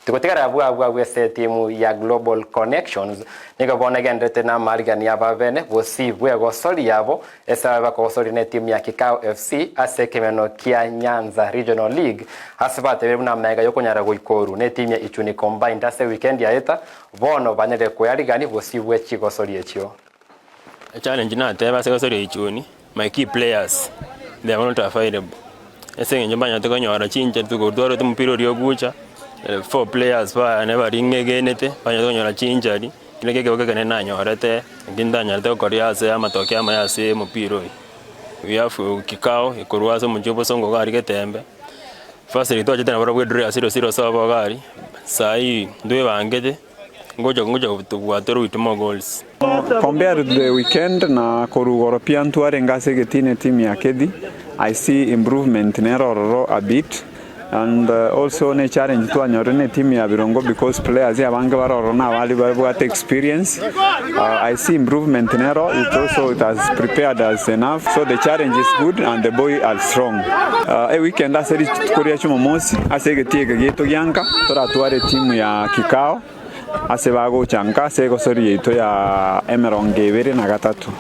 tukotigara bwa timu ya Global Connections niga bona gendete na marigani ababene Gusii gosori yabo esa bakosori ne timu ya Kikao FC ase kemeno kia Nyanza Regional League hasibate na mega yokonyara goikoru ne timu ya Ichuni combined ase weekend ya eta bono banere kuyarigani Gusii chigosori echo. A challenge na teba se gosori Ichuni my key players they are not available. Ese njambanya to konyara chinja tukordoro tumupiro ryogucha 4 players ba never ringegenete banya konyara chinja ri kinege kegene na nyorete ngindanya to koriase amatoke amayase mupiro. We have Kikao ikorwazo mujobo songo gari getembe first rito tena bora bwedre 0-0 sabo gari sai ndwe bangete ngoja tubwatero itimo goals. Compared to the weekend na koru European tour ngase getine team ya Kedi, I see improvement neroro a bit, and also ne challenge to anyore ne team ya Birongo because players ya bange baroro na bali got experience. I see improvement nero. It has prepared us enough, so the challenge is good and the boys are strong. A weekend aseri Korea chumomosi asegetie geto yanka tora tuare team ya Kikao. Ase bago chanka se gosori ito ya emeronge bere na gatatu.